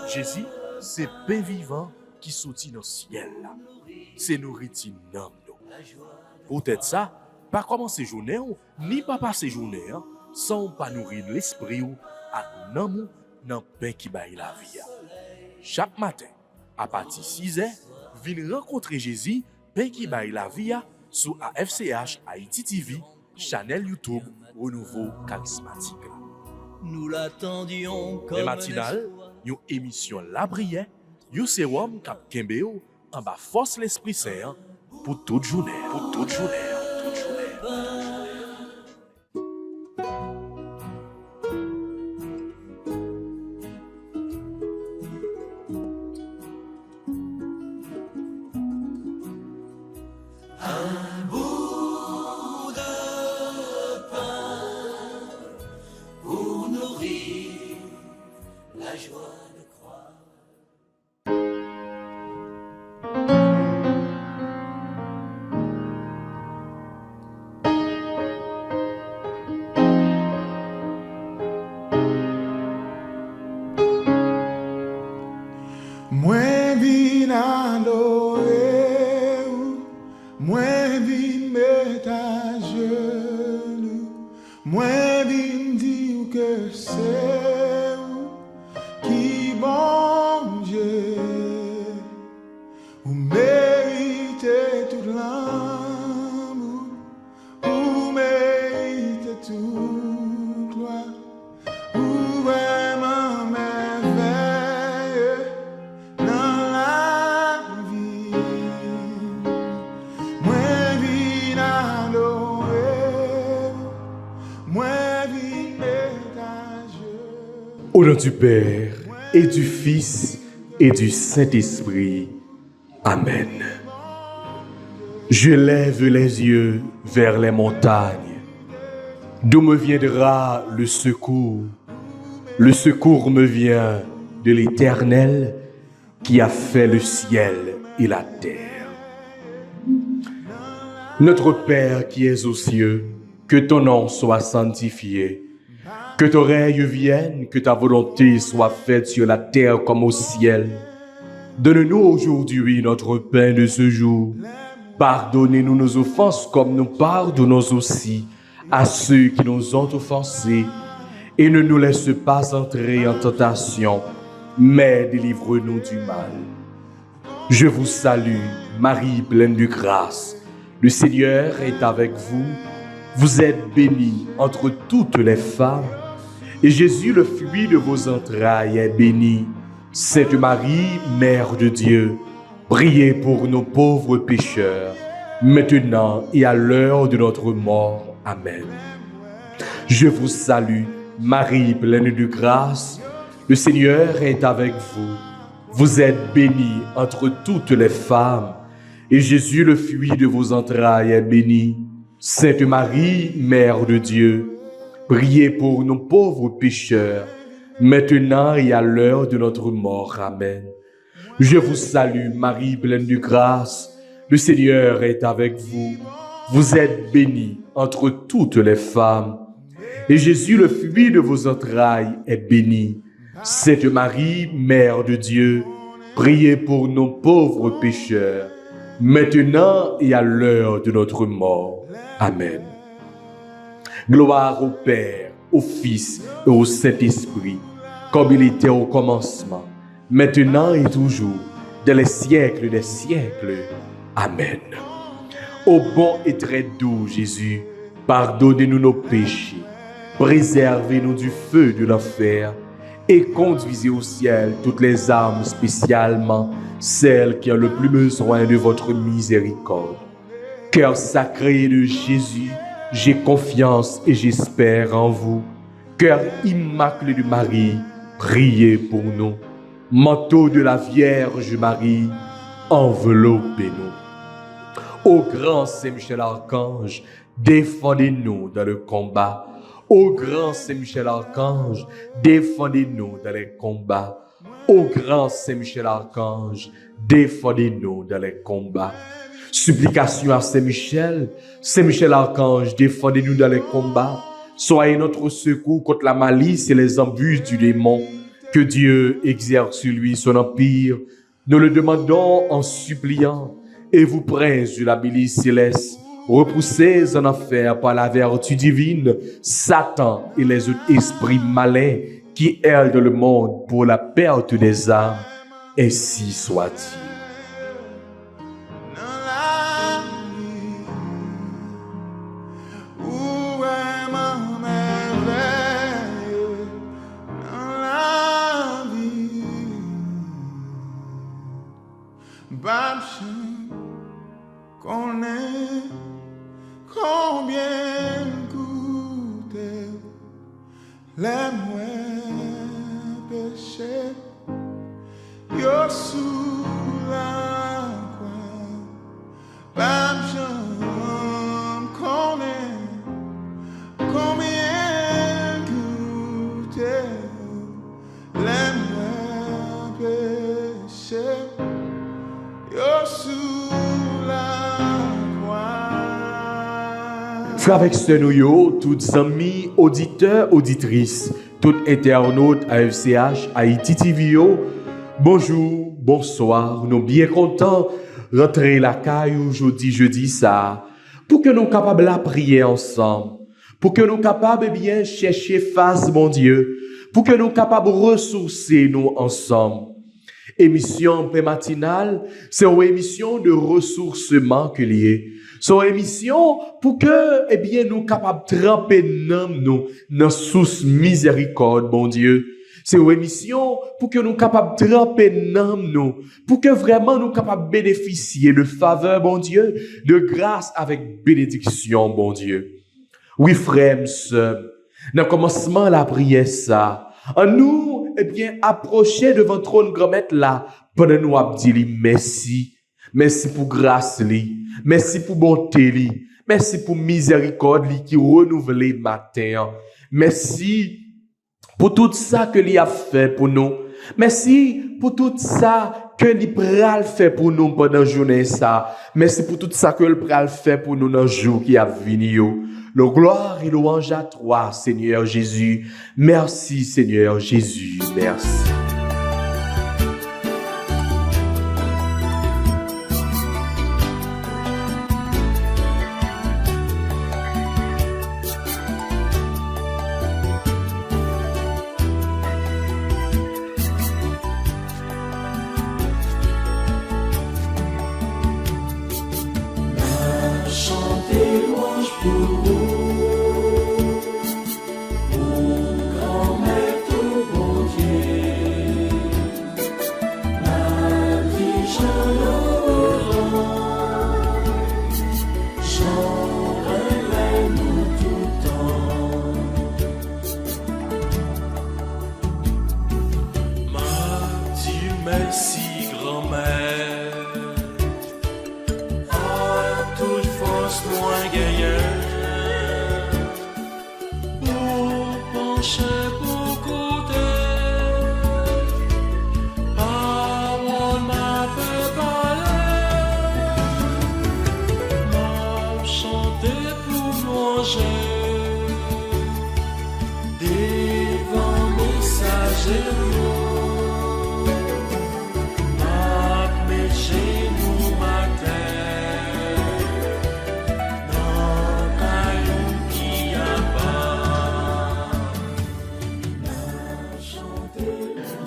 Jésus, c'est pain vivant qui sortit dans le ciel. C'est nourriture dans nous. Peut-être ça, pas commencer journée ni pas passer journée sans pas nourrir l'esprit ou à l'amour dans le pain qui baille la vie. Chaque matin, à partir de 6 h, venez rencontrer Jésus, pain qui baille la vie sur AFCH Haïti TV, channel YouTube Renouveau Charismatique. Nous l'attendions comme Les matinales, une émission La Brière, un sérum cap Kembeo, en bas force l'Esprit Saint pour toute journée. Pour toute journée. pour nourrir la joie de croire. Mwen vin adore ou, mwen vin met à genoux, mwen vin di ou que c'est ou qui bon Dieu, ou méritez tout l'amour, ou méritez toute gloire, ou vraiment merveilleux dans la vie. Moi vin adorer, moi vin métager. Au nom du Père et du Fils et du Saint-Esprit. Amen. Je lève les yeux vers les montagnes. D'où me viendra le secours? Le secours me vient de l'Éternel qui a fait le ciel et la terre. Notre Père qui es aux cieux, que ton nom soit sanctifié. Que ton règne vienne, que ta volonté soit faite sur la terre comme au ciel. Donne-nous aujourd'hui notre pain de ce jour. Pardonnez-nous nos offenses comme nous pardonnons aussi à ceux qui nous ont offensés. Et ne nous laisse pas entrer en tentation, mais délivre-nous du mal. Je vous salue, Marie pleine de grâce. Le Seigneur est avec vous. Vous êtes bénie entre toutes les femmes. Et Jésus, le fruit de vos entrailles, est béni. Sainte Marie, Mère de Dieu, priez pour nos pauvres pécheurs, maintenant et à l'heure de notre mort. Amen. Je vous salue, Marie pleine de grâce. Le Seigneur est avec vous. Vous êtes bénie entre toutes les femmes. Et Jésus, le fruit de vos entrailles, est béni. Sainte Marie, Mère de Dieu, priez pour nos pauvres pécheurs, maintenant et à l'heure de notre mort. Amen. Je vous salue, Marie pleine de grâce. Le Seigneur est avec vous. Vous êtes bénie entre toutes les femmes. Et Jésus, le fruit de vos entrailles, est béni. Sainte Marie, Mère de Dieu, priez pour nos pauvres pécheurs, maintenant et à l'heure de notre mort. Amen. Gloire au Père, au Fils et au Saint-Esprit, comme il était au commencement, maintenant et toujours, dans les siècles des siècles. Amen. Ô bon et très doux Jésus, pardonnez-nous nos péchés, préservez-nous du feu de l'enfer et conduisez au ciel toutes les âmes, spécialement celles qui ont le plus besoin de votre miséricorde. Cœur sacré de Jésus, j'ai confiance et j'espère en vous. Cœur immaculé de Marie, priez pour nous. Manteau de la Vierge Marie, enveloppez-nous. Ô grand Saint-Michel Archange, défendez-nous dans le combat. Ô grand Saint-Michel Archange, défendez-nous dans les combats. Ô grand Saint-Michel Archange, défendez-nous dans les combats. Supplication à Saint-Michel Archange, défendez-nous dans les combats. Soyez notre secours contre la malice et les embûches du démon. Que Dieu exerce sur lui son empire. Nous le demandons en suppliant. Et vous, prince de la milice céleste, repoussez en enfer par la vertu divine Satan et les autres esprits malins qui errent dans le monde pour la perte des âmes. Ainsi soit-il. Connais combien coûtait les moins péchés, yo sous la croix. Bam j'en connais combien coûtait les moins péchés, yo sous. Frères avec ce nous, toutes amis, auditeurs, auditrices, tout internautes AFCH, Haïti TV, bonjour, bonsoir, nous bien contents rentrer la caille aujourd'hui, jeudi ça, pour que nous capables de prier ensemble, pour que nous capables bien chercher face, mon Dieu, pour que nous capables de ressourcer nous ensemble. Émission matinale, c'est une émission de ressourcement que lié. C'est une émission pour que, eh bien, nous capables de tremper dans source miséricorde, bon Dieu. C'est une émission pour que nous capables de tremper nous, pour que vraiment nous capables de bénéficier de faveur, bon Dieu, de grâce avec bénédiction, bon Dieu. Oui, frères, sœurs, dans le commencement, la prière, ça, en nous, eh bien, approcher devant trône grand-maître là, pendant nous abdili merci. Merci pour grâce li, merci pour bonté li, merci pour miséricorde li qui renouvelle matin. Merci pour tout ça que li a fait pour nous. Merci pour tout ça que li pral fait pour nous pendant la journée ça. Merci pour tout ça que li pral fait pour nous dans le jour qui a venu. Le gloire et louange à toi, Seigneur Jésus. Merci, Seigneur Jésus. Merci.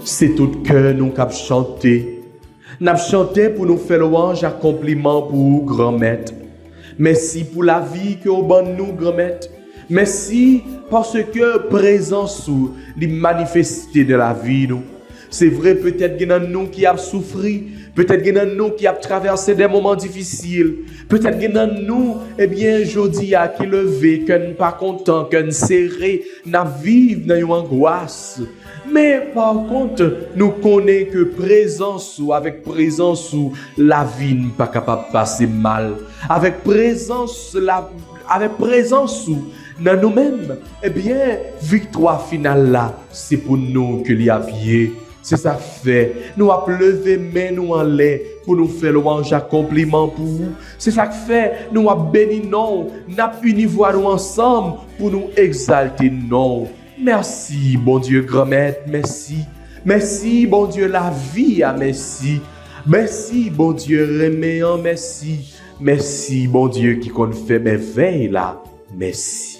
C'est tout cœur nous cap chanter. N'a chanté pour nous faire louange accomplissement pour grand maître. Merci pour la vie que au ban nous grand maître. Merci parce que présence sous les manifestés de la vie nous. C'est vrai peut-être qu'il y a nous qui a souffert, peut-être qu'il y a nous qui a traversé des moments difficiles, peut-être qu'il y a nous eh bien aujourd'hui à qui levé, qu'on pas content, qu'on serré, n'a vivre dans une angoisse. Mais par contre, nous connaissons que présence ou avec présence ou la vie n'est pas capable de passer mal. Avec présence ou dans nous-mêmes, eh bien, victoire finale là, c'est pour nous que l'y aviez. C'est ça fait. Nous avons levé main nous en l'air pour nous faire louange à compliment pour vous. C'est ça fait. Nous avons béni non. Nous avons uni voix nous ensemble pour nous exalter non. Merci, bon Dieu, grand maître, merci. Merci, bon Dieu, la vie, merci. Merci, bon Dieu, reméant, merci. Merci, bon Dieu, qui compte fait merveille là, merci.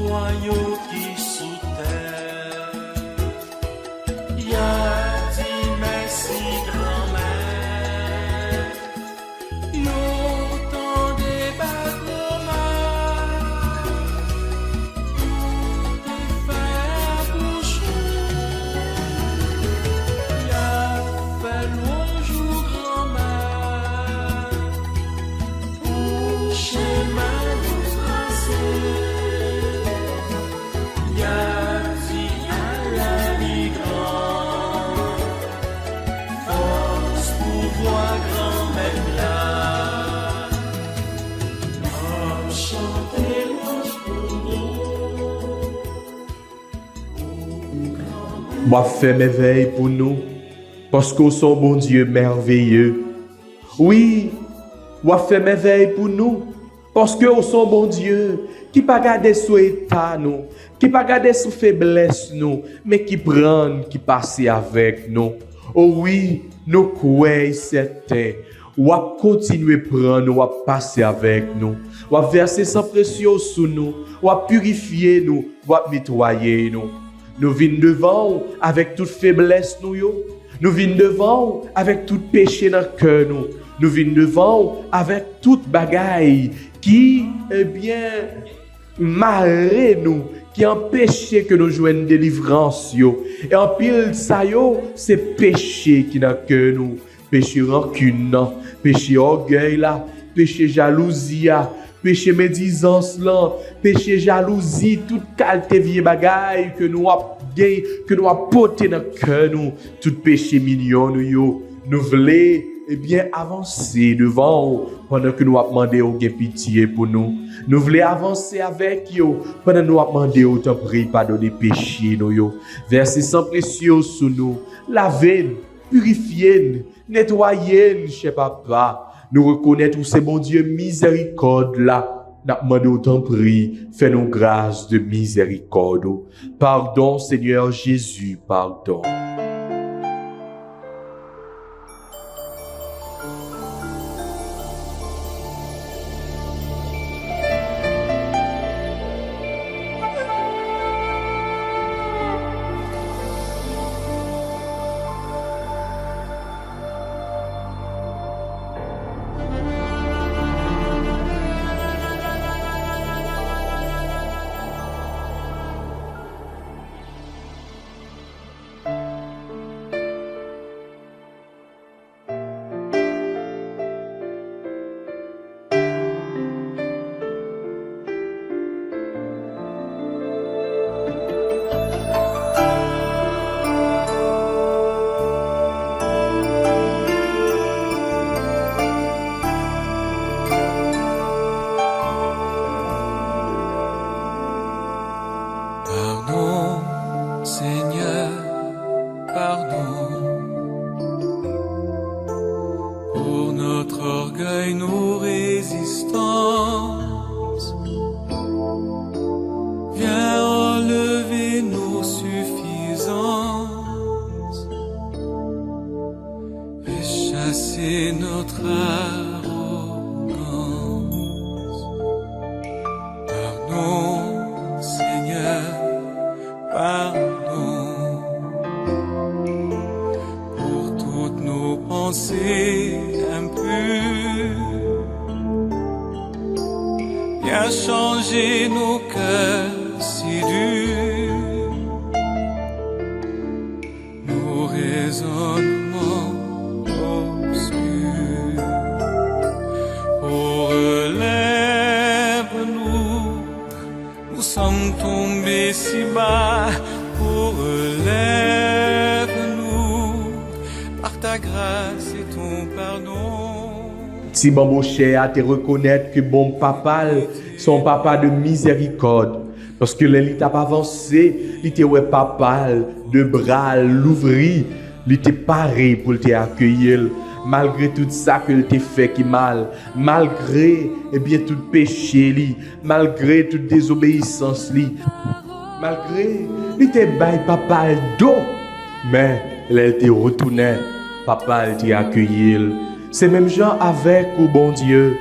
Royaume qui sous terre, y'a dit merci grand-mère, y'a tant de battements, des frères bouchons, y'a fait bonjour grand-mère, pour chemin nous tracer. Moi fait merveille pour nous, parce que son bon Dieu merveilleux. Oui, moi fait merveille pour nous, parce que son bon Dieu, qui pas garder sous état nous, qui pas garder sous faiblesse nous, mais qui prend, qui passe avec nous. Oh oui, nous croyons certain. Ou à continuer prendre, ou à passer avec nous, ou à verser sang précieux sur nous, ou à purifier nous, ou à nettoyer nous. Nous venons devant avec toute faiblesse nous yo. Nous venons devant avec tout péché dans le cœur nous. Nous venons devant avec toute bagaille qui, marre nous, qui empêche que nous joignions délivrance yo. Et en pile ça yo, c'est péché qui dans le cœur nous. Péché rancune, péché orgueil là, péché jalousie là, péché médisance là, péché jalousie, toute qualité vieille bagaille que nous avons gagné, que nous avons porté dans le cœur nous, tout péché mignon nous yo, nous voulons avancer devant pendant que nous avons demandé au pitié pour nous. Nous voulons avancer avec yo pendant que nous avons demandé au temps prie pardonner péché nous yo. Verser sang précieux sur nous, laver, purifier, nettoyer, cher papa. Nous reconnaître où c'est bon Dieu miséricorde là. N'a demandé autant prie, fais-nous grâce de miséricorde. Pardon Seigneur Jésus, pardon. a changé nos cœurs si durs, nos raisonnements obscurs. Oh, relève-nous, nous sommes tombés si bas. Oh, relève-nous, par ta grâce et ton pardon. Si bon cher à te reconnaître que bon papa, son papa de miséricorde. Parce que l'élite a avancé, il était ouais papa, de bras l'ouvri, il était paré pour te accueillir. Malgré tout ça que il t'a fait qui mal, malgré tout péché li, malgré toute désobéissance li, malgré il te bail papa d'eau, mais elle te retourné, papa il t'a accueilli. C'est même gens avec au bon Dieu,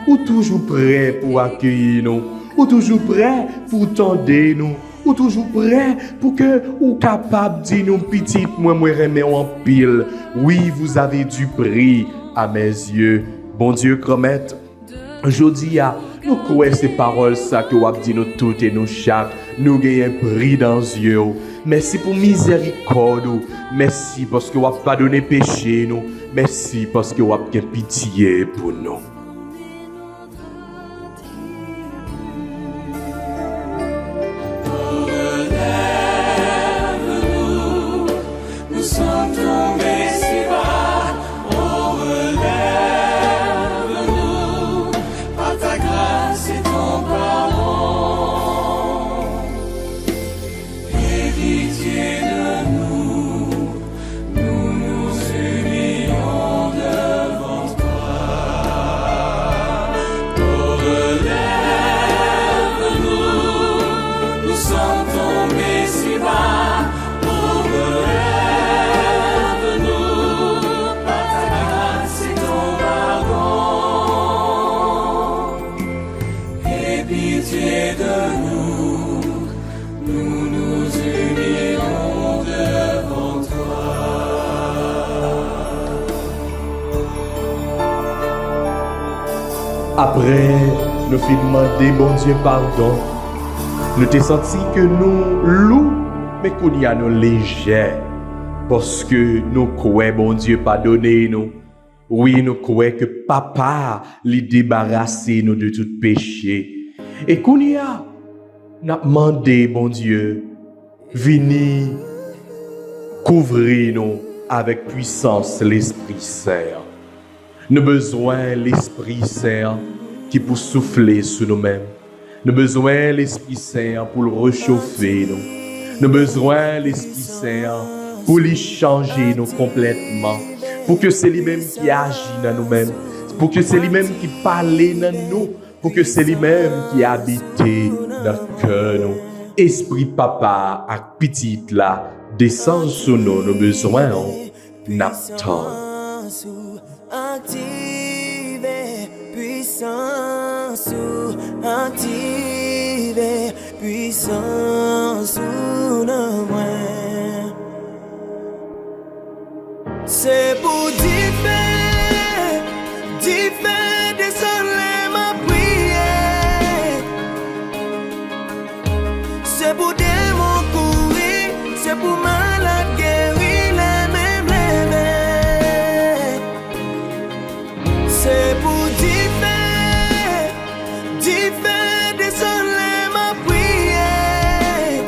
ou toujours prêt pour accueillir nous, ou toujours prêt pour tendre nous, ou toujours prêt pour que ou capable de dire nous petite moi remets en pile. Oui, vous avez du prix à mes yeux. Bon Dieu, commettre. Aujourd'hui, nous croyons ces paroles ça que vous avez dit nous toutes et nous chaque. Nous gagnons un prix dans les yeux. Merci pour miséricorde. Merci parce que vous avez pardonné péché nous. Merci parce que vous avez pitié pour nous. Après, nous finissons demander bon Dieu pardon. Nous t'ai senti que nous loups, mais qu'on y a nous légers. Parce que nous croyons bon Dieu pardonner nous. Oui, nous croyons que papa lui débarrasser nous de tout péché. Et qu'on y a, nous demandé bon Dieu, venez couvrir nous avec puissance l'Esprit Saint. Nous avons besoin de l'Esprit Saint qui pour souffler sur nous-mêmes. Nous avons besoin de l'Esprit Saint pour le réchauffer. Nous avons besoin de l'Esprit Saint pour lui changer nous complètement. Pour que c'est lui-même qui agit dans nous-mêmes. Pour que c'est lui-même qui parle dans nous. Pour que c'est lui-même qui habite dans le cœur. Esprit Papa à petite là, descend sur nous, nos besoins. N'attend. Activez puissance activez puissance sous nos mains. C'est pour differ désoler ma prière. C'est pour démon courir, c'est pour malade guérir. C'est pour differ désoler ma prière.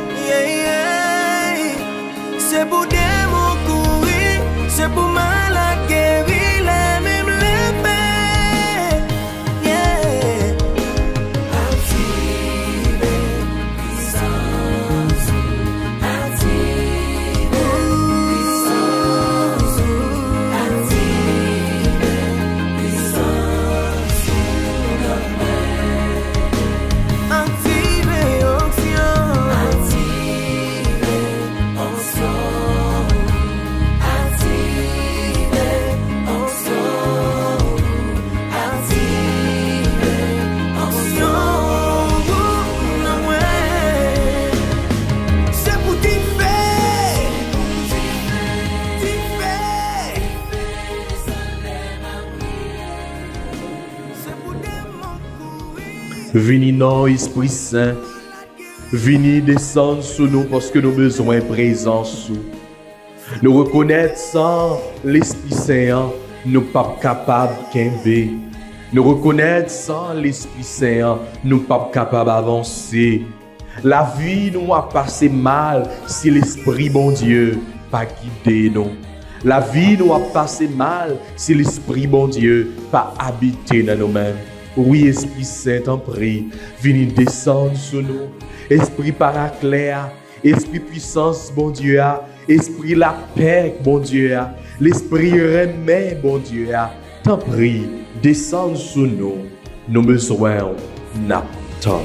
C'est pour démon courir, c'est pour mal. Vini non, Esprit Saint. Vini descendre sur nous parce que nous avons besoin de présence. Nous reconnaître sans l'Esprit Saint, nous ne sommes pas capables de nous reconnaître sans l'Esprit Saint, nous ne sommes pas capables d'avancer. La vie nous a passé mal si l'Esprit bon Dieu pas guidé nous. La vie nous a passé mal si l'Esprit bon Dieu pas habité dans nous-mêmes. Oui, Esprit Saint, t'en prie, viens descendre sur nous. Esprit paraclet, Esprit puissance, bon Dieu, Esprit la paix, bon Dieu, l'Esprit remède, bon Dieu, t'en prie, descends sur nous. Nos besoins n'attendent.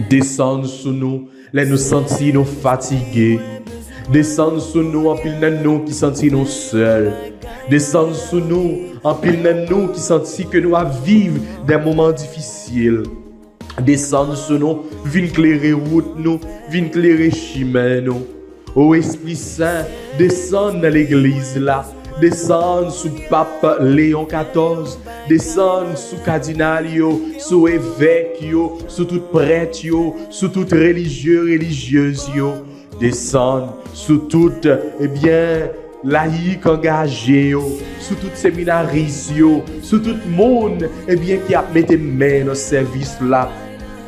Descendre sur nous, les nous sentir nous fatigués. Descendre sur nous en pile de nous qui sentir nous seuls. Descendre sur nous en pile de nous qui sentir que nous vivre des moments difficiles. Descendre sur nous, viens éclairer route nous, viens éclairer chemin nous. Ô Esprit Saint, descends dans l'église là. Descendre sous Pape Léon XIV, descendre sous cardinal yo, sous évêque yo, sous tout prêtre yo, sous tout religieux religieuse yo, descendre sous tout laïc engagé yo, sous tout séminariste yo, sous tout monde qui a mis des mains dans service là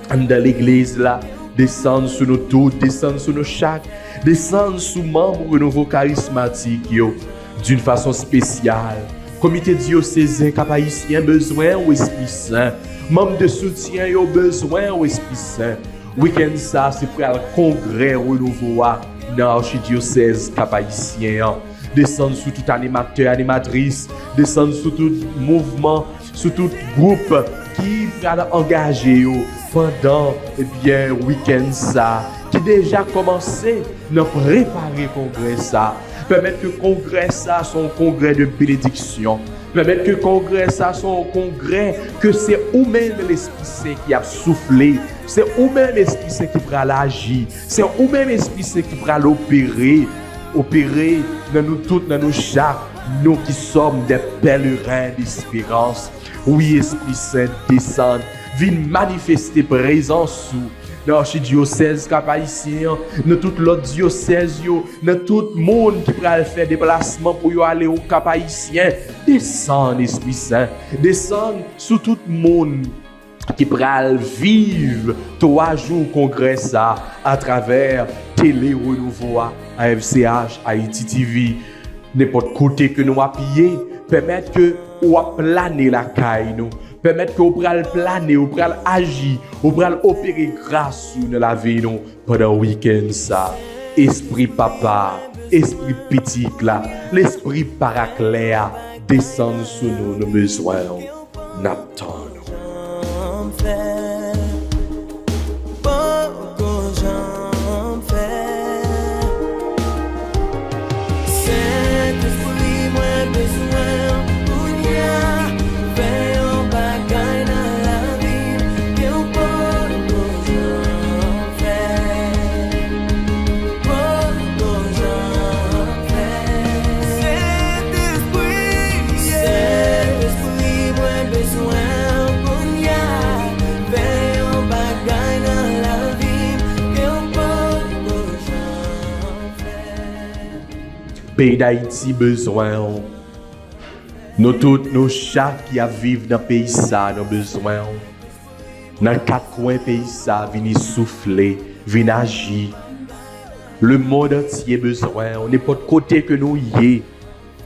dans l'église là. Descendre sur nous tous, descendre sur nos chaque, descendre sous membres nouveaux charismatiques yo. D'une façon spéciale. Comité diocésain cap-haïtien besoin au Esprit Saint. Membres de soutien ont besoin au Esprit Saint. Week-end ça c'est pour le congrès renouveau dans l'archidiocèse cap-haïtien. Descendre sur tout animateur, animatrice, descendre sur tout mouvement, sur tout groupe qui va engager pendant week-end ça qui déjà commencé à préparer congrès ça. Permettre que le congrès ça soit un congrès de bénédiction. Permettre que le congrès ça soit un congrès que c'est vous-même l'Esprit Saint qui a soufflé. C'est vous-même l'Esprit Saint qui va l'agir. C'est vous-même l'Esprit Saint qui va l'opérer. Opérer dans nous toutes, dans nos chaque, nous qui sommes des pèlerins d'espérance. Oui, Esprit Saint, descend. Viens manifester présence sous. Dans l'archidiocèse cap-haïtien, dans tout l'autre diocèse, dans tout le monde qui peut faire déplacement pour aller au cap-haïtien, descend Esprit Saint, descend sur tout le monde qui peut vivre 3 jours congrès ça à travers Télé Renouveau, AFCH, Haïti TV, n'importe côté que nous appuyons, permettre que nous planer la caille nous. Permettre que vous puissiez planer, vous puissiez agir, vous puissiez opérer grâce sur la vie nous pendant le week-end ça. Esprit papa, esprit petit là, l'esprit paraclet descend sur nous, nos besoins, n'attendons. Pays d'Haïti besoin. Nous tous, nos chaque qui vivent dans le pays ça, nous besoin. Dans les 4 coins du pays ça, venez souffler, venez agir. Le monde entier besoin. On n'est pas de côté que nous y est.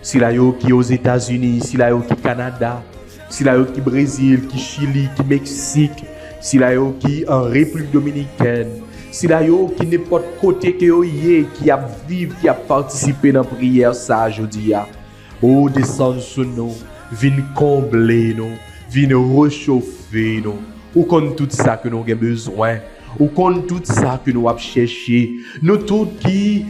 Si là qui aux États-Unis, si là qui Canada, si là qui Brésil, qui Chili, qui Mexique, si là qui en République Dominicaine. Si la yo qui n'est pas de côté que yo yé, qui a vécu, qui a participé dans la prière ça aujourd'hui, oh descend sur nous, viens combler nous, viens réchauffer nous, ou comme tout ça que nous avons besoin, ou comme tout ça que nous avons cherché, nous tous qui,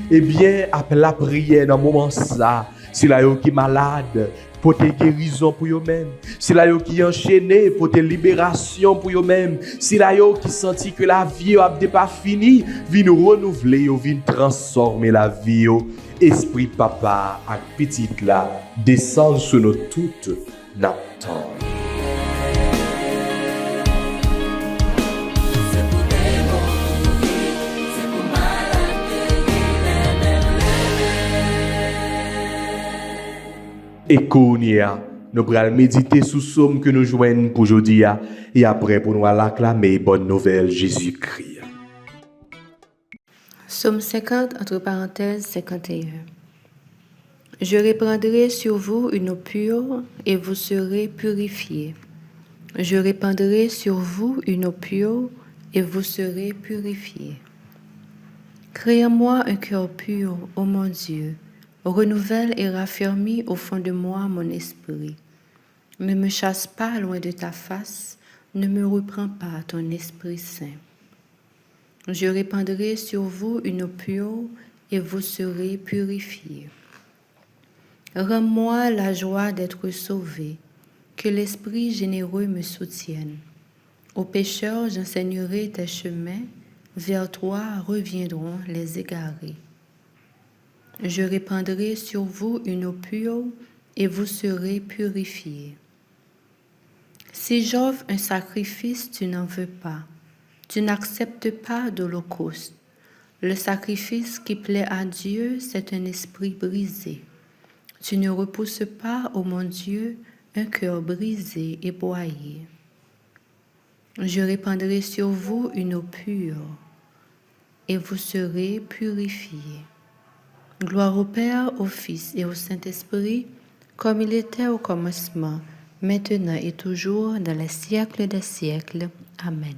après la prière dans le moment ça, si la yo qui malade, pour tes guérisons pour eux-mêmes. C'est là qui enchaîné pour tes libérations pour eux-mêmes. C'est là qui senti que la vie a pas fini, vient nous renouveler, vient transformer la vie. Esprit papa ak petite là, descend sur nous toutes, n'attend. Et Kounia, nous allons méditer sous somme que nous joignons pour aujourd'hui et après pour nous acclamer bonne nouvelle Jésus-Christ. Psaume 50, entre parenthèses 51. Je répandrai sur vous une eau pure et vous serez purifiés. Je répandrai sur vous une eau pure et vous serez purifiés. Crée en moi un cœur pur, ô mon Dieu. Renouvelle et raffermis au fond de moi mon esprit. Ne me chasse pas loin de ta face, ne me reprends pas ton Esprit Saint. Je répandrai sur vous une eau pure et vous serez purifiés. Rends-moi la joie d'être sauvé, que l'Esprit généreux me soutienne. Aux pécheurs j'enseignerai tes chemins, vers toi reviendront les égarés. Je répandrai sur vous une eau pure et vous serez purifiés. Si j'offre un sacrifice, tu n'en veux pas. Tu n'acceptes pas d'holocauste. Le sacrifice qui plaît à Dieu, c'est un esprit brisé. Tu ne repousses pas, ô mon Dieu, un cœur brisé et broyé. Je répandrai sur vous une eau pure et vous serez purifiés. Gloire au Père, au Fils et au Saint-Esprit, comme il était au commencement, maintenant et toujours, dans les siècles des siècles. Amen.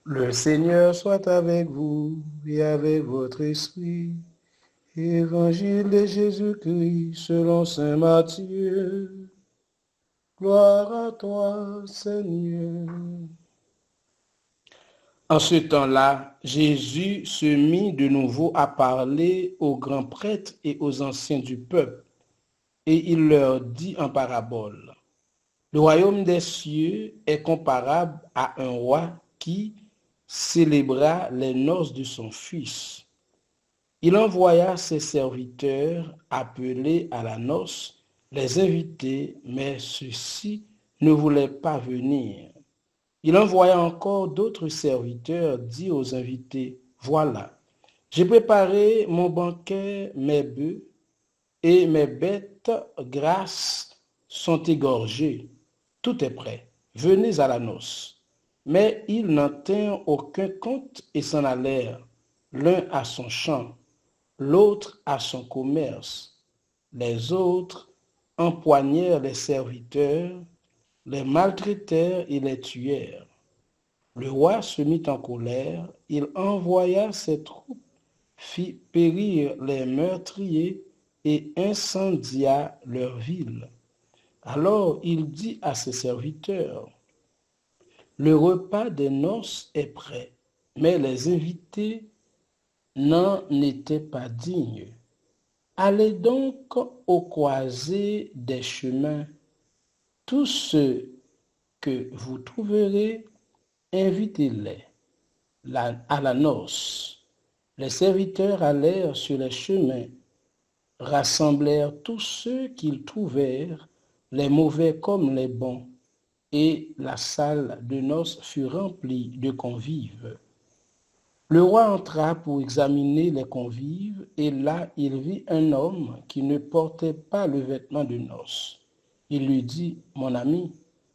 Le Seigneur soit avec vous et avec votre esprit. Évangile de Jésus-Christ selon saint Matthieu. Gloire à toi, Seigneur. En ce temps-là, Jésus se mit de nouveau à parler aux grands prêtres et aux anciens du peuple, et il leur dit en parabole. Le royaume des cieux est comparable à un roi qui célébra les noces de son fils. Il envoya ses serviteurs appeler à la noce, les inviter, mais ceux-ci ne voulaient pas venir. Il envoya encore d'autres serviteurs, dit aux invités, « Voilà, j'ai préparé mon banquet, mes bœufs et mes bêtes grasses sont égorgées. Tout est prêt, venez à la noce. » Mais ils n'en tinrent aucun compte et s'en allèrent, l'un à son champ, l'autre à son commerce. Les autres empoignèrent les serviteurs, les maltraitèrent et les tuèrent. Le roi se mit en colère, il envoya ses troupes, fit périr les meurtriers et incendia leur ville. Alors il dit à ses serviteurs, « Le repas des noces est prêt, mais les invités n'en étaient pas dignes. Allez donc aux croisées des chemins. Tous ceux que vous trouverez, invitez-les à la noce. » Les serviteurs allèrent sur les chemins, rassemblèrent tous ceux qu'ils trouvèrent, les mauvais comme les bons, et la salle de noces fut remplie de convives. Le roi entra pour examiner les convives, et là il vit un homme qui ne portait pas le vêtement de noces. Il lui dit, « Mon ami,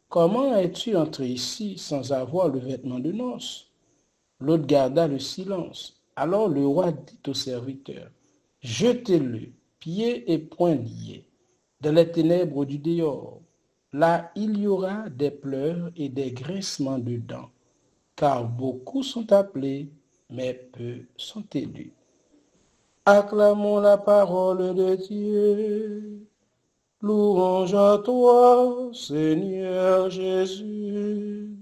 comment es-tu entré ici sans avoir le vêtement de noces ?» L'autre garda le silence. Alors le roi dit au serviteur, jetez-le, pieds et poings liés, dans les ténèbres du dehors. Là, il y aura des pleurs et des grincements de dents, car beaucoup sont appelés, mais peu sont élus. Acclamons la parole de Dieu. Louange à toi, Seigneur Jésus.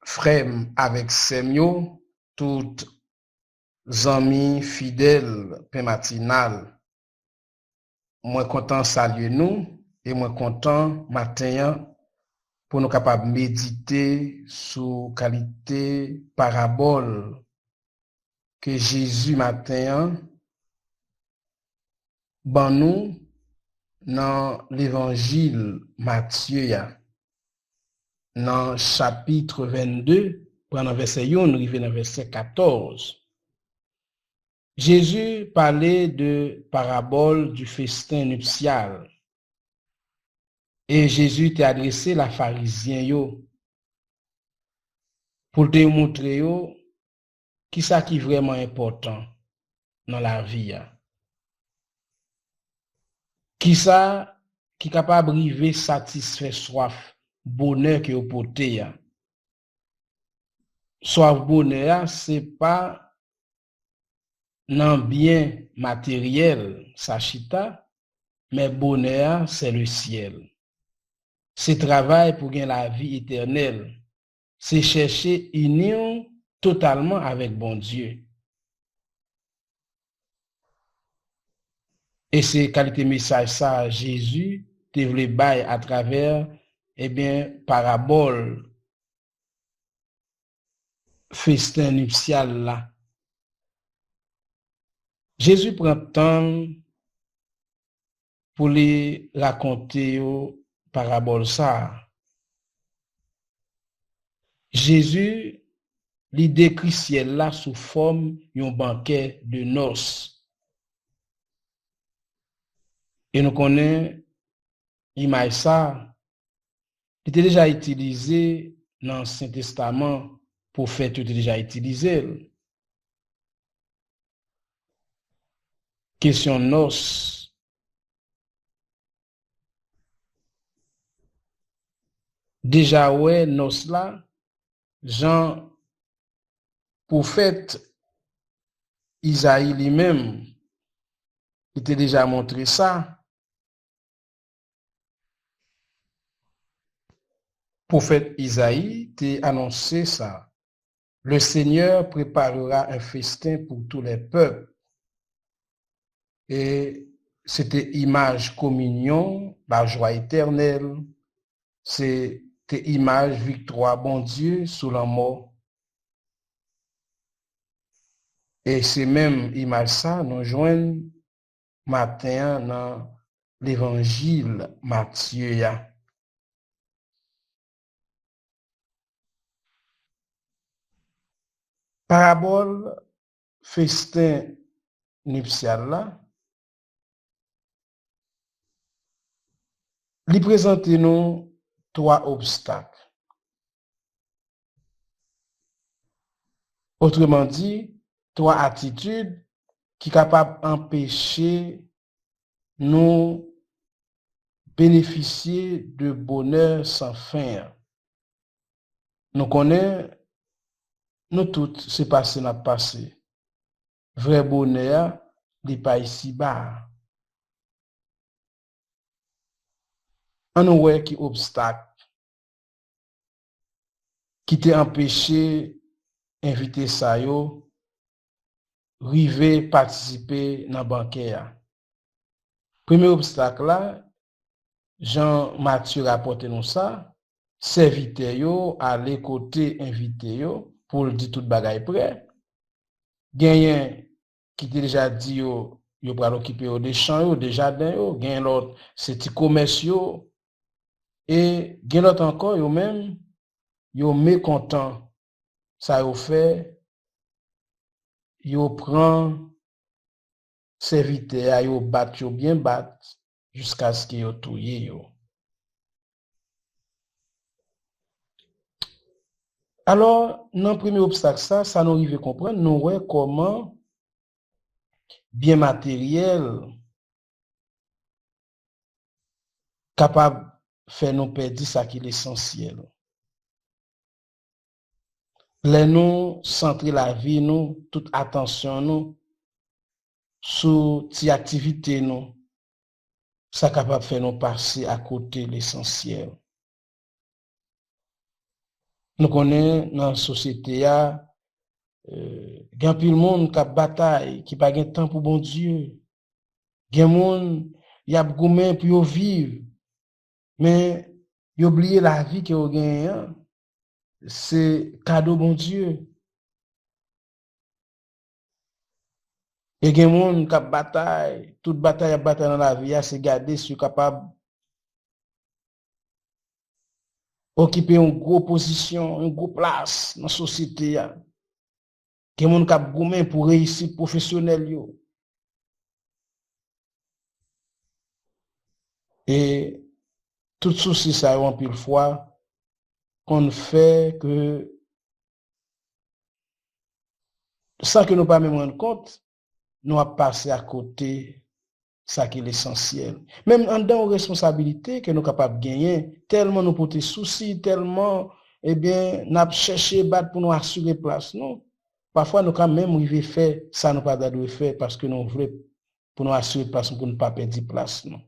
Frère avec Semyo, toutes amis fidèles pe matinal, moi content saluer nous et moi content matin pour nous capables méditer sur qualité parabole que Jésus matin ban nous dans l'évangile Matthieu dans chapitre 22 pendant verset 1 arrivé dans verset 14. Jésus parlait de parabole du festin nuptial. Et Jésus t'a adressé la pharisien yo pour te montrer yo qui ça qui vraiment important dans la vie. Qui ça qui capable river satisfaire soif bonheur que vous portez. Soif bonheur c'est pas non bien matériel sachita, mais bonheur c'est le ciel. C'est travail pour gagner la vie éternelle. C'est chercher union totalement avec bon Dieu. Et c'est qualité message ça Jésus te voulait bailler à travers parabole festin nuptial là. Jésus prend temps pour les raconter parabole ça. Jésus lui décrit ciel là sous forme d'un banquet de noces. Et nous connaissons l'image ça. Il était déjà utilisé dans l'Ancien Testament, prophète était déjà utilisé. Question noces. Déjà ouais, noces là, Jean, prophète Isaïe lui-même, il était déjà montré ça. Prophète Isaïe t'a annoncé ça. Le Seigneur préparera un festin pour tous les peuples. Et c'était image communion, la joie éternelle. C'était image victoire bon Dieu sous la mort. Et c'est même image ça nous joignent matin dans l'évangile Matthieu. Parabole festin nuptial là, lui présente nous 3 obstacles. Autrement dit, 3 attitudes qui sont capables d'empêcher nous bénéficier de bonheur sans fin. Nous connaissons, nous toutes, c'est passé, n'a passé. Vrai bonheur, n'est pas ici bas. On voit qui obstacle qui t'a empêché inviter ça yo, river participer dans banquet. Premier obstacle là, Jean Matthieu rapporte nous ça, serviteur yo aller côté invité yo pour dire tout bagay prêt. Genyen qui te déjà dit yo pral occuper yo des champs yo, des jardins yo, gen l'autre c'est ti commerce yo et gen l'autre encore yo même yo mécontent ça yo fait yo prend serviteur yo bat yo bien bat jusqu'à ce que yo touye yo. Alors, dans le premier obstacle, ça nous arrive à comprendre, nous voyons comment bien matériel capable de faire nous perdre ça qui est l'essentiel. Là, nous centrer la vie, nous, toute attention, nous, sur ces activités, nous, ça capable de faire nous passer à côté de l'essentiel. Nous connaissons dans la société, il y a pile monde qui a bataille, qui n'a pas de temps pour bon Dieu. Il y a monde qui a gourmet pour vivre, mais il oublie la vie que vous gagnez, c'est cadeau bon Dieu. Et il y a monde qui a bataille, toute bataille dans la vie, c'est garder si vous capable occuper une grosse position, une grosse place dans la société. Il y a des gens qui ont gourmet pour réussir professionnel. Et tout souci, ça a pile fois qu'on fait que, sans que nous pas même rendre compte, nous avons passé à côté ça qui est l'essentiel. Même en dans responsabilité que nous sommes capables de gagner, tellement nous porter soucis, tellement, eh bien, nous avons cherché battre pour nous assurer place. Non. Parfois, nous quand même arrivé faire ça, nous pas de faire parce que nous voulons pour nous assurer place, pour ne pas perdre place. Non.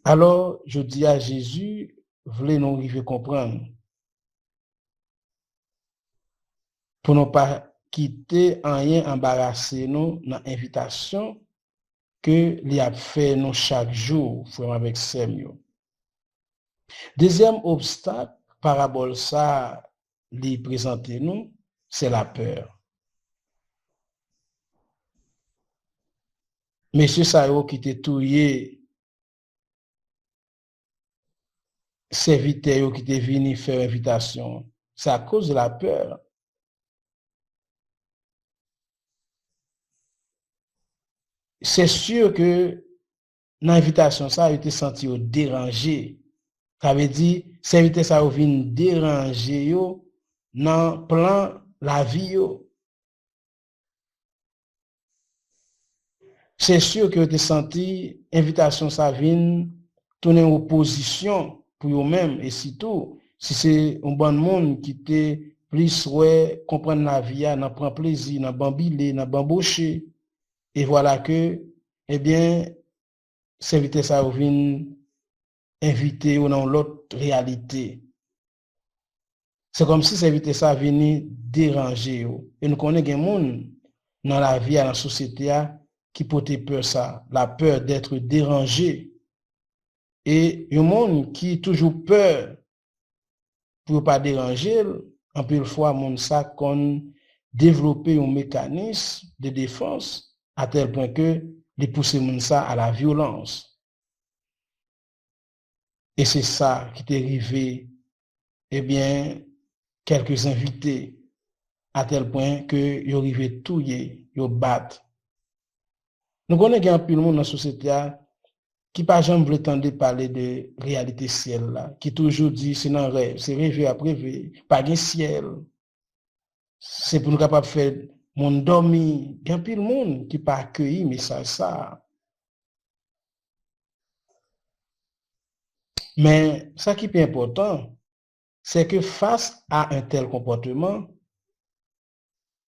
Alors, je dis à Jésus, voulez nous arriver comprendre. Pour ne pas quitter rien embarrassé nous dans l'invitation que lui a fait nous chaque jour, frère avec Samuel. Deuxième obstacle, parabole ça, lui présenter nous, c'est la peur. Monsieur Sao qui était touillé, serviteur qui était venu faire invitation, c'est à cause de la peur. C'est sûr que l'invitation, ça a été senti dérangé. Ça veut dire, serviteur ça a venu déranger yo dans plan la vie yo. C'est sûr que tu senti invitation ça vient tourner en opposition pour eux-mêmes et surtout si c'est un bon monde qui te plus ouais comprendre la vie, n'a prend plaisir, n'a bambilé, n'a bamboché. Et voilà que, eh bien, serviteur ça vient inviter ou dans l'autre réalité. C'est comme si serviteur ça venait déranger. Et nous connaissons des gens dans la vie, dans la société, qui portent peur ça, la peur d'être dérangé. Et il y a des gens qui ont toujours peur pour ne pas déranger, un peu de fois, mon ça qu'on développe un mécanisme de défense à tel point que les pousser ça à la violence. Et c'est ça qui est arrivé, eh bien, quelques invités, à tel point que ils arrivaient touiller, ils battent. Nous connaissons un peu le monde dans la société qui pas jamais voulu entendre parler de réalité ciel là, qui toujours dit c'est un rêve, c'est rêver après rêver, pas de ciel. C'est pour nous capable de faire mon dormi, il y a plus de monde qui pas accueilli message ça. Mais ça qui est important, c'est que face à un tel comportement,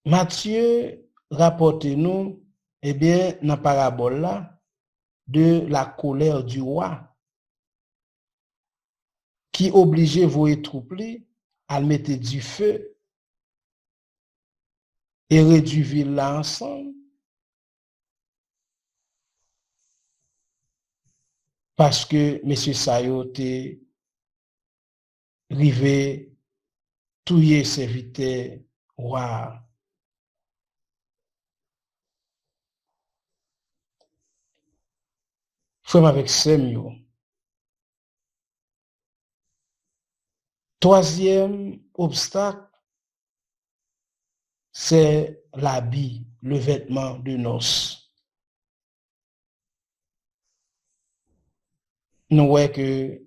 Matthieu rapporte nous, eh bien, dans la parabole là, de la colère du roi, qui obligeait vos troupes à mettre du feu et réduire ville là ensemble. parce que M. Sayo te rivé touye serviteur roi. Frère avec Semyo. Troisième obstacle, c'est l'habit, le vêtement de noces. Nous voyons que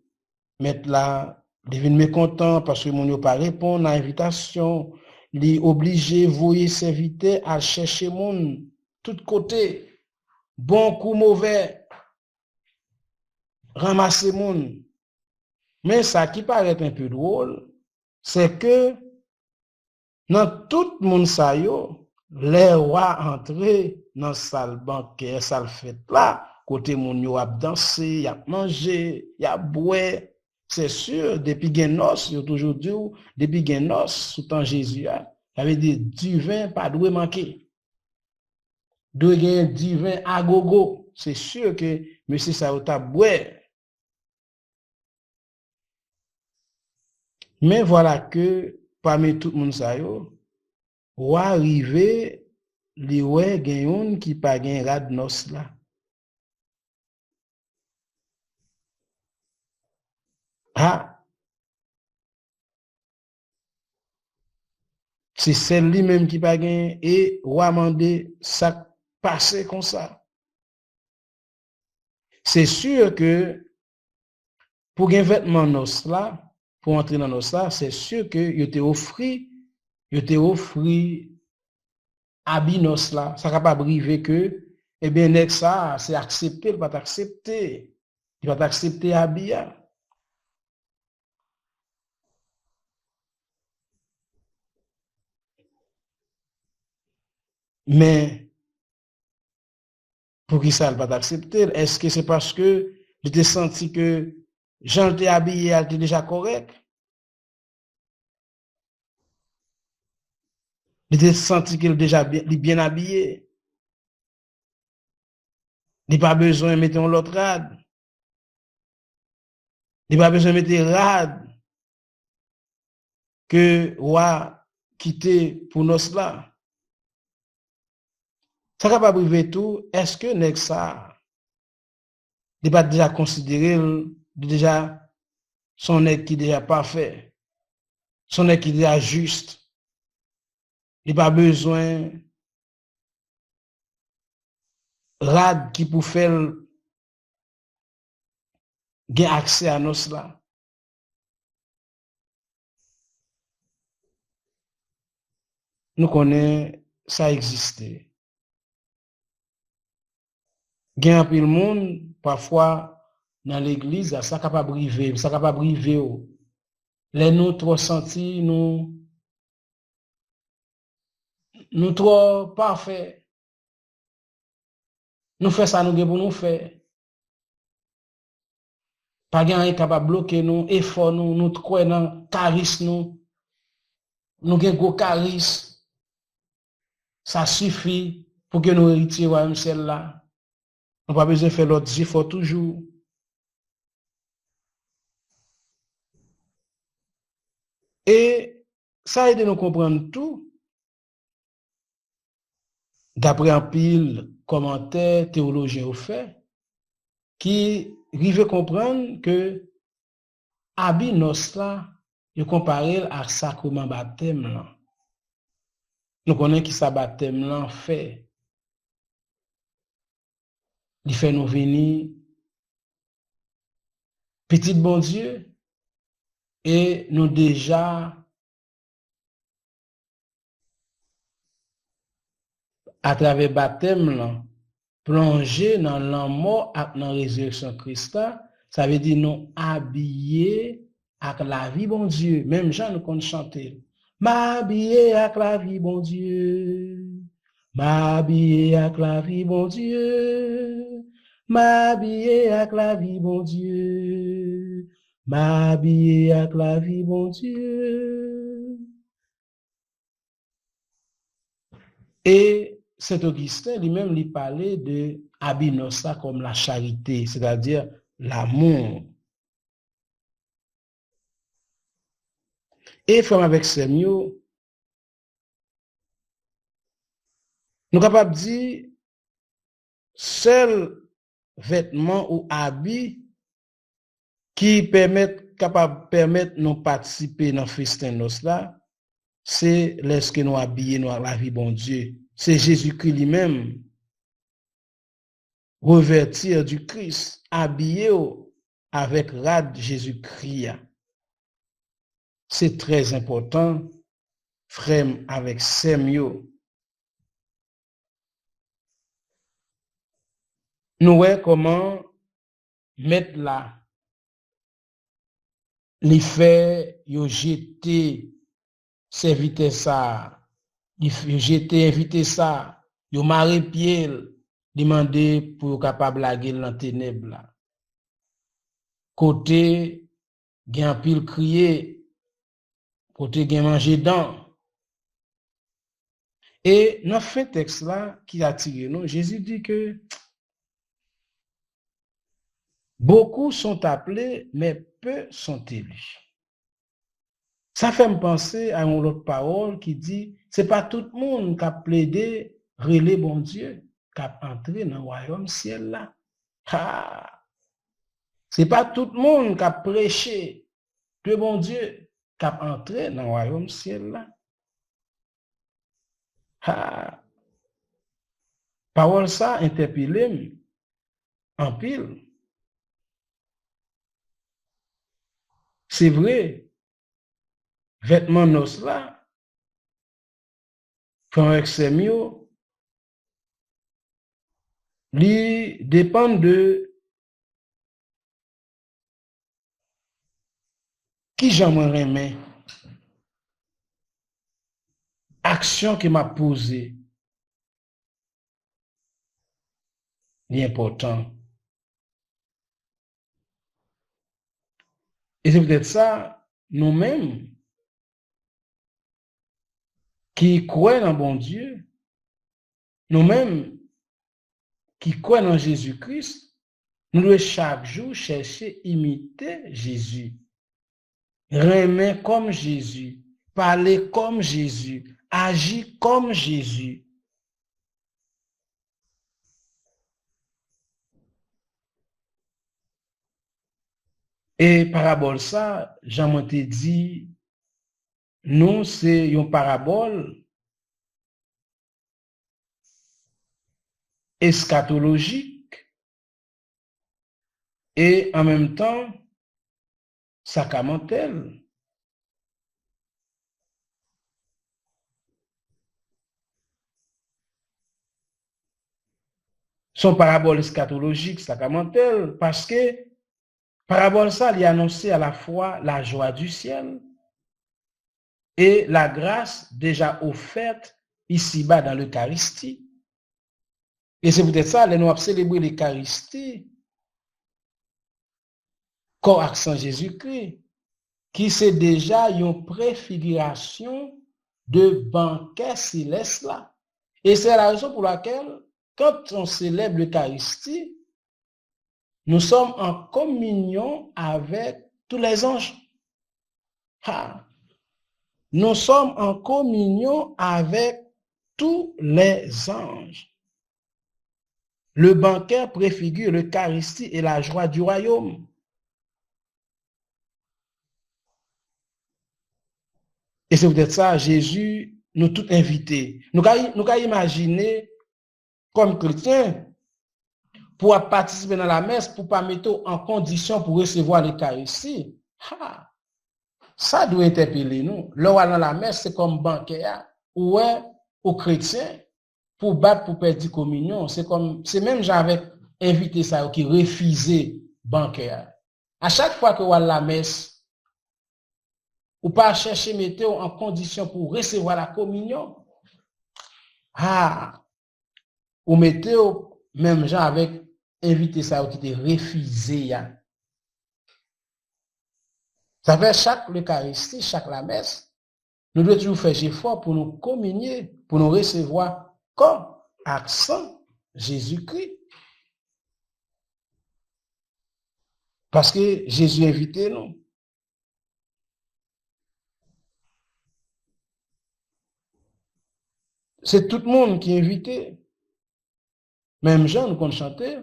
mettre là, devine mécontent parce que mon n'a pas répondre à l'invitation, il est obligé voyer serviteur à chercher mon tout côté, bon coup mauvais, ramasser mon. Mais ça qui paraît un peu drôle, c'est que dans tout le monde ça yo, les rois entrés dans salle bancaire, salle fête là, côté moun yo a dansé, y a mangé, y a boire. C'est sûr, depuis gen noces, yo toujours dit, depuis gen noces, sous temps Jésus, y avait des du vin pas doué manquer. Doué gen du vin à gogo. C'est sûr que monsieur ça a boire. Mais voilà que parmi tout le monde ça yo, ou arrivé li wè gen yon qui pa gen rad nos là. Ah, c'est celle li même qui pa gen et ou a mandé ça passer comme ça. C'est sûr que pour gen vêtement nos là, pour entrer dans nos là, c'est sûr que yo te offri habit nos là, ça capable arriver que eh bien nek ça c'est accepté, il va t'accepter. Il va t'accepter habit. Mais pour qui ça il va t'accepter? Est-ce que c'est parce que tu t'es senti que Jean t'es habillé, elle était déjà correct? Tu t'es senti qu'il est déjà bien habillé? Il n'a pas besoin de mettre l'autre rad. Il n'a pas besoin de mettre rad que wa quitter pour nous là. Ça va pas priver tout. Est-ce que nèg ça n'est pas déjà considéré déjà son nèg qui déjà parfait, son nèg qui déjà juste. Il n'a pas besoin rad qui pour faire gain accès à nous là. Nous connaissons ça existait. Gain pile monde parfois dans l'église ça capable briver, ça capable briver. Les nous trop senti nous trop parfait. Nous fait ça nous pour nous faire. Pas gain capable bloquer nous effort nous croire dans charisme nous gain gros charisme. Ça suffit pour que nous héritiers royaume celle-là. On n'a pas besoin de faire l'autre effort toujours. Et ça aide nous comprendre tout. D'après un pile commentaire théologien au fait, qui arrive à comprendre que habit nos là, je compare à sacrement baptême là. Nous connaissons qui ça baptême là fait. Il fait nous venir petit bon Dieu et nous déjà à travers baptême là plonger dans l'amour et dans la résurrection Christ, ça veut dire nous habiller avec la vie bon Dieu. Même Jean nous compte chanter. M'habiller avec la vie bon Dieu. M'habiller avec la vie bon Dieu. M'habiller avec la vie bon Dieu. M'habiller avec la vie bon Dieu. Et Saint Augustin lui-même lui parlait de habiller ça comme la charité, c'est-à-dire l'amour. Et frère avec Samuel, nous sommes capables de dire, seul vêtement ou habit qui permettent nous participer dans le festin là, c'est lorsque nous habillons dans la vie bon Dieu. C'est Jésus-Christ lui-même, revêtir du Christ, habillé avec rad Jésus-Christ. C'est très important, frère avec Samuel. Nous voyons comment mettre là, les fait, yo jeter serviteur ça, yo jeter invité ça, yo maré pied, demander pour capable laguer dans ténèbres là. Côté gen pile crier, côté gen manger dedans. Et dans ce texte là qui a tiré nous, Jésus dit que beaucoup sont appelés, mais peu sont élus. Ça fait me penser à une autre parole qui dit, c'est pas tout le monde qui a plaidé, relais bon Dieu, qui a entré dans le royaume ciel là. Ah. C'est pas tout le monde qui a prêché de bon Dieu, qui a entré dans le royaume ciel là. Ah. Parole ça interpellé en pile. C'est vrai, vêtements nos là, quand c'est mieux, lui dépend de qui j'en remets, action qui m'a posée, l'important. Et c'est peut-être ça, nous-mêmes, qui croyons en bon Dieu, nous-mêmes, qui croyons en Jésus-Christ, nous devons chaque jour chercher, imiter Jésus. Remettre comme Jésus, parler comme Jésus, agir comme Jésus. Et parabole ça, Jean te dit, nous, c'est une parabole eschatologique et en même temps sacramentelle. Son parabole eschatologique, sacramentelle, parce que parabole ça, il annonçait à la fois la joie du ciel et la grâce déjà offerte ici-bas dans l'Eucharistie. Et c'est peut-être ça, nous avons célébré l'Eucharistie, corps accent Jésus-Christ, qui c'est déjà une préfiguration de banquet céleste là. Et c'est la raison pour laquelle, quand on célèbre l'Eucharistie, nous sommes en communion avec tous les anges. Ah. Nous sommes en communion avec tous les anges. Le banquet préfigure l'Eucharistie et la joie du royaume. Et c'est peut-être ça, Jésus nous tous invités. Nous avons imaginé, comme chrétiens, pour participer dans la messe, pour ne pas mettre en condition pour recevoir l'Eucharistie. Ah, ça doit interpeller nous. Là, dans la messe, c'est comme banquet, ou aux chrétiens, pour battre, pour perdre la communion. C'est même j'avais invité ça, qui refusait banquet. À chaque fois que vous allez à la messe, ou pas chercher mettre en condition pour recevoir la communion. Ah, ou mettez même gens avec invité ça qui était refusé. Ça fait chaque l'Eucharistie, chaque la messe, nous devons toujours faire effort pour nous communier, pour nous recevoir comme accent Jésus-Christ. Parce que Jésus invité nous. C'est tout le monde qui est invité. Même Jean, nous qu'on chantait.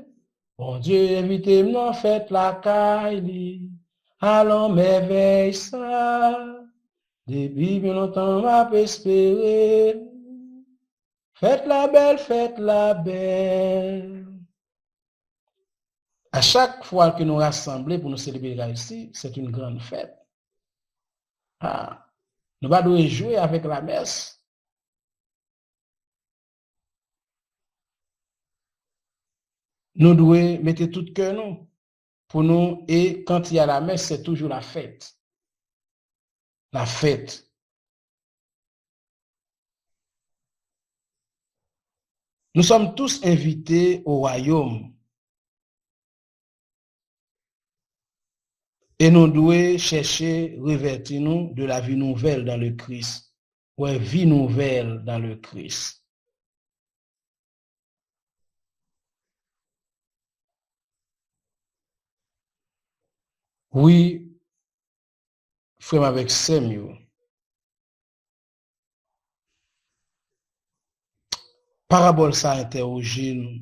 Bon Dieu, invitez-moi, faites la caille, allons merveille ça. Depuis bien longtemps, m'a espéré. Faites la belle, faites la belle. À chaque fois que nous rassemblons pour nous célébrer ici, c'est une grande fête. Ah, nous devons jouer avec la messe. Nous devons mettre tout cœur nous pour nous, et quand il y a la messe, c'est toujours la fête. La fête. Nous sommes tous invités au royaume. Et nous devons chercher, revêtir nous de la vie nouvelle dans le Christ. Ouais, vie nouvelle dans le Christ. Oui, frère avec Samuel. Parabole ça interroger nous.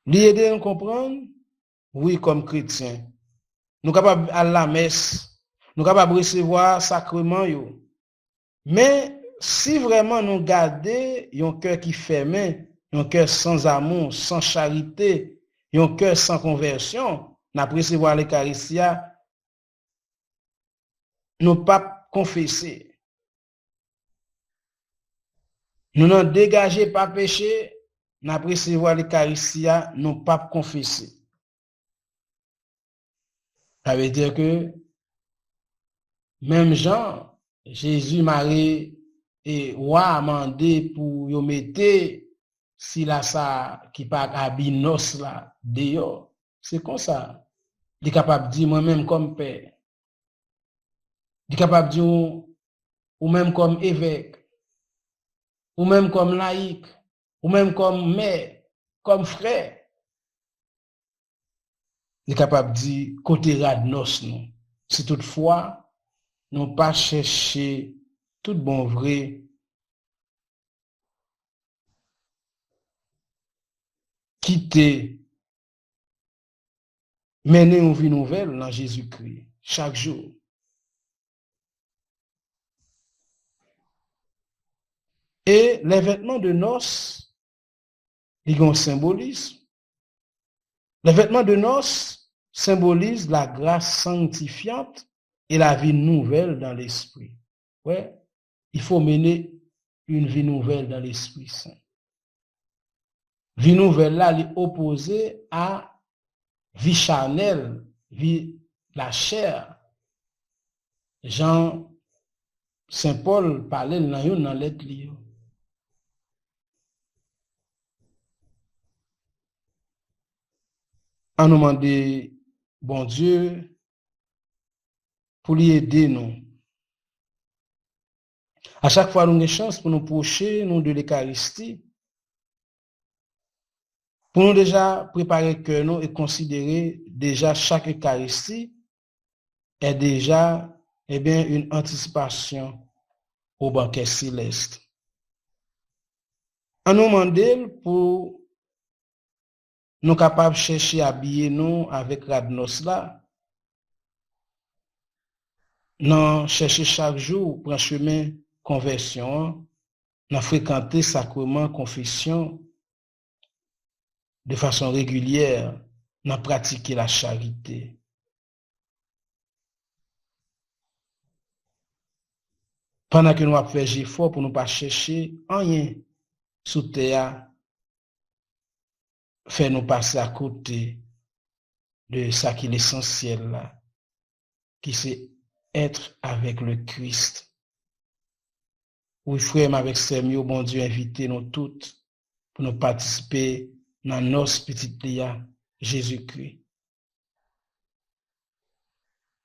L'aider à comprendre, oui, comme chrétien. Nous sommes capables à la messe, nous sommes capables de recevoir sacrement. Mais si vraiment nous gardons un cœur qui ferme, un cœur sans amour, sans charité, un cœur sans conversion, nous recevoir l'Eucharistie, nous pas confesser. Nous n'en dégager pas péché, nous recevoir l'Eucharistie, nous pas confesser. Ça veut dire que même Jean, Jésus, Marie et roi amandé pour y mettre si la ça qui pas abinos là dehors. C'est comme ça. Il est capable de dire moi-même comme père. Il est capable de dire ou même comme évêque, ou même comme laïc, ou même comme mère, comme frère. Il est capable de dire côté radnos nous. Si toutefois nous pas chercher tout bon vrai quitter mener une vie nouvelle dans Jésus-Christ chaque jour. Et les vêtements de noces, ils ont un symbolisme. Les vêtements de noces symbolisent la grâce sanctifiante et la vie nouvelle dans l'esprit. Ouais, il faut mener une vie nouvelle dans l'Esprit Saint. Vie nouvelle là, elle est opposée à vie charnelle, vie la chair. Jean Saint Paul parlait dans lettre li. On nous demande bon Dieu pour lui aider nous. À chaque fois, nous avons une chance pour nous approcher nous de l'Eucharistie, pour nous déjà préparer que nous et considérer déjà chaque Eucharistie est déjà une anticipation au banquet céleste. On nous demande pour nous capables de chercher à habiller nous avec radnos là, non chercher chaque jour pour un chemin conversion, nous fréquenter sacrement confession de façon régulière, nous pratiquer la charité. Pendant que nous avons fait effort pour ne pas chercher rien sous terre, faire nous passer à côté de ça qui est l'essentiel là, qui c'est être avec le Christ. Oui, frère, avec Samuel, bon Dieu, invitez nous toutes pour nous participer dans notre petite lia, Jésus-Christ.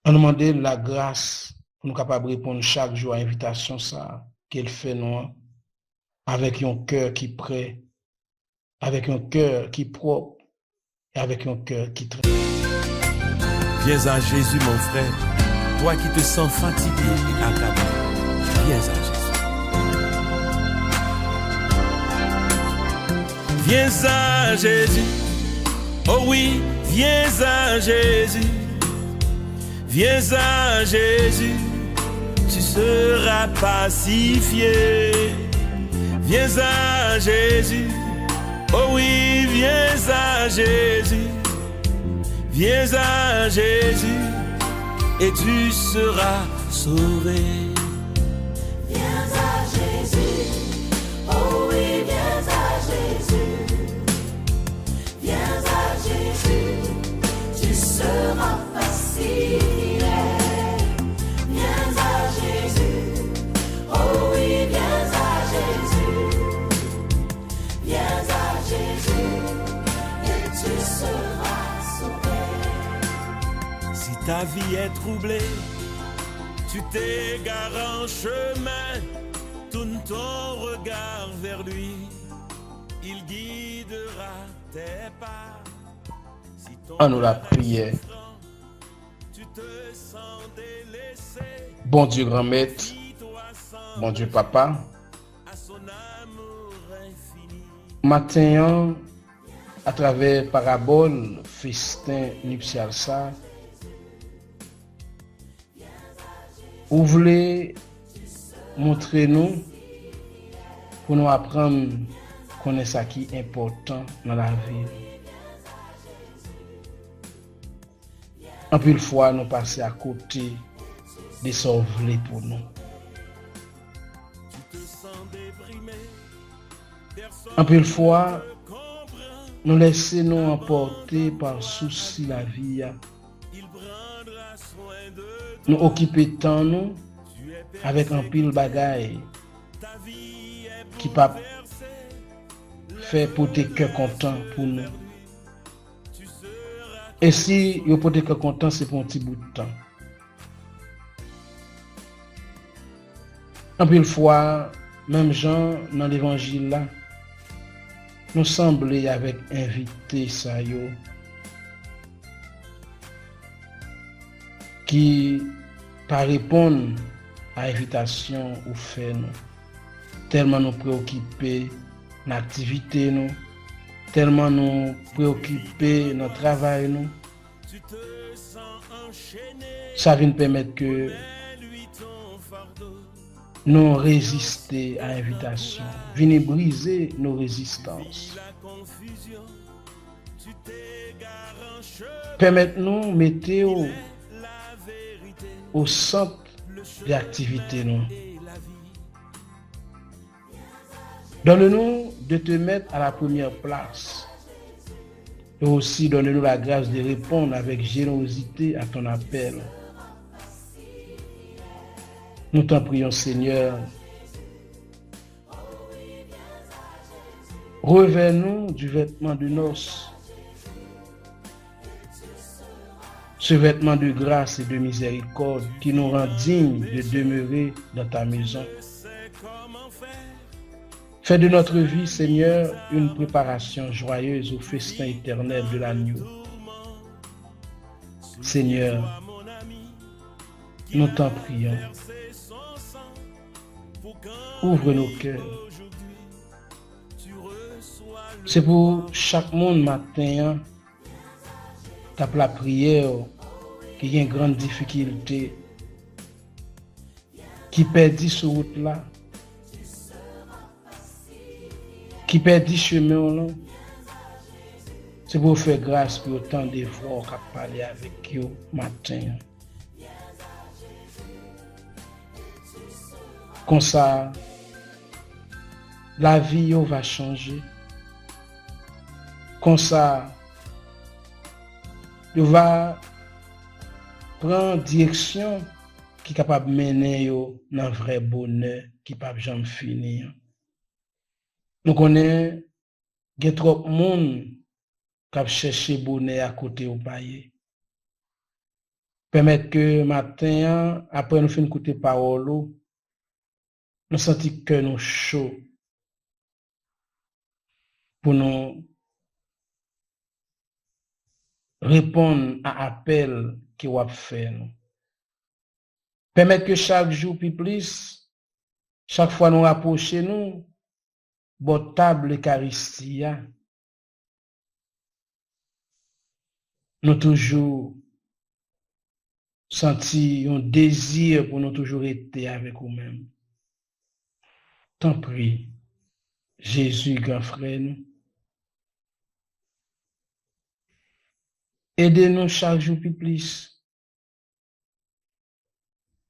On nous demande la grâce pour nous capables de répondre chaque jour à l'invitation ça qu'elle fait nous avec un cœur qui prêt, avec un cœur qui propre, et avec un cœur qui tremble. Viens à Jésus, mon frère, toi qui te sens fatigué et accablé. Viens à Jésus. Viens à Jésus. Oh oui, viens à Jésus. Viens à Jésus. Tu seras pacifié. Viens à Jésus. Oh oui, viens à Jésus. Viens à Jésus et tu seras sauvé. Viens à Jésus, oh oui, viens à Jésus. Viens à Jésus, tu seras pacifié. Viens à Jésus, oh oui, viens à Jésus. Viens à Jésus et tu seras sauvé. Si ta vie est troublée, tu t'égares en chemin, tourne ton regard vers lui, il guidera tes pas. Si ton En nous la cœur prière. est souffrant, tu te sens délaissé, Bon Dieu grand maître, dis-toi sans bon Dieu papa, à son amour infini. matin à travers parabole, festin nuptial ça, vous voulez montrer nous pour nous apprendre qu'on est ça qui est important dans la vie. En plus de fois, nous passer à côté des sauvelés pour nous. En plus de fois, nous laisser nous emporter par souci la vie. Nous occuper tant nous avec un pile bagaille qui pas fait pour tes cœurs contents pour nous. Et si vous pour tes cœurs contents, c'est pour un petit bout de temps. En pile fois, même Jean dans l'évangile là, nous semblait avec invité ça yo qui pas répondre à l'invitation ou fait nous. Tellement nous préoccupés dans l'activité nous, tellement nous préoccupés dans le travail nous. Ça vient permettre que nous résister à l'invitation, venir briser nos résistances. Permettez-nous de mettre au centre de l'activité. Donne-nous de te mettre à la première place. Et aussi donne-nous la grâce de répondre avec générosité à ton appel. Nous t'en prions, Seigneur. Revers-nous du vêtement de noces, ce vêtement de grâce et de miséricorde qui nous rend dignes de demeurer dans ta maison. Fais de notre vie, Seigneur, une préparation joyeuse au festin éternel de l'agneau. Seigneur, nous t'en prions. Ouvre nos cœurs. C'est pour chaque monde matin, tape la prière, qui a une grande difficulté, qui perdit sur route là, qui perdit chemin là. C'est pour faire grâce pour autant de voix qu'a parlé avec eux matin. Comme ça, la vie va changer. Comme ça, il va prendre direction qui est capable de mener dans un vrai bonheur qui ne peut jamais finir. Nous connaissons qu'il y a trop de monde qui cherche bonheur à côté au pays. Permettre que matin, après nous finissons écouter parole, nous sentons que nous chaud pour nous répondre à appel que vous fait nous. Permettre que chaque jour plus, chaque fois nous rapprocher nous, votre table Eucharistie, nous toujours senti un désir pour nous toujours être avec vous-même. T'en prie, Jésus, grand frère, nous. Aidez-nous chaque jour plus.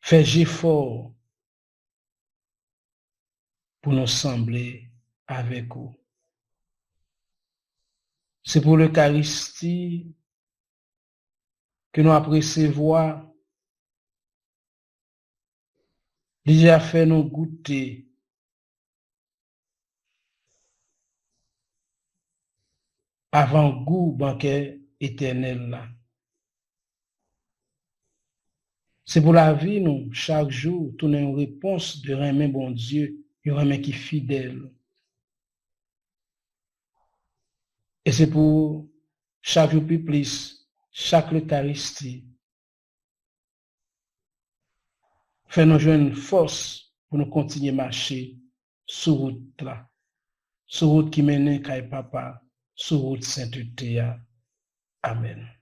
Faites effort pour nous sembler avec vous. C'est pour l'Eucharistie que nous apprécions, déjà fait nous goûter avant goût banquet éternel là. C'est pour la vie, nous, chaque jour, tourner une réponse de remet bon Dieu, un remet qui est fidèle. Et c'est pour chaque jour plus, chaque Eucharistie, faire nous jouer une force pour nous continuer à marcher sur route là, sur route qui mène à Papa, sur route sainteté. Amen.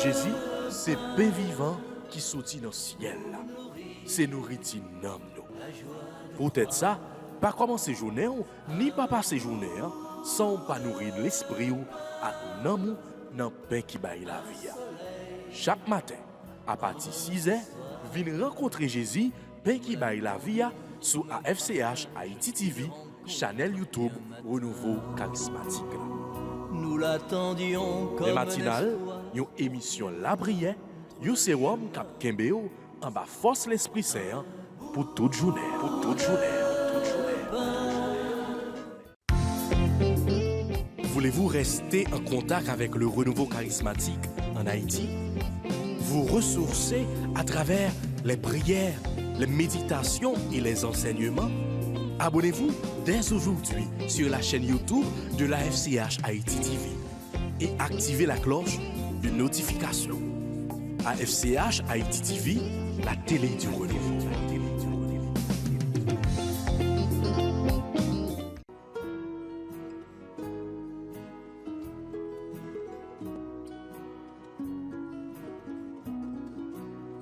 Jésus, c'est pain vivant qui sortit dans le ciel. C'est nourriture nom nous. Peut-être ça, pas commencer journée ni pas passer journée sans pas nourrir l'esprit ou à nous dans pain qui baille la vie. Chaque matin, à partir de 6h, venez rencontrer Jésus, pain qui baille la vie sur AFCH Haïti TV, channel YouTube Renouveau Charismatique. Nous l'attendions comme le matinal, une émission La Prière, un sérum cap Kembeo en bas force l'Esprit Saint pour toute journée. Voulez-vous rester en contact avec le renouveau charismatique en Haïti, vous ressourcer à travers les prières, les méditations et les enseignements. Abonnez-vous dès aujourd'hui sur la chaîne YouTube de la FCH Haïti TV et activez la cloche de notification. AFCH Haïti TV, la télé du renouveau.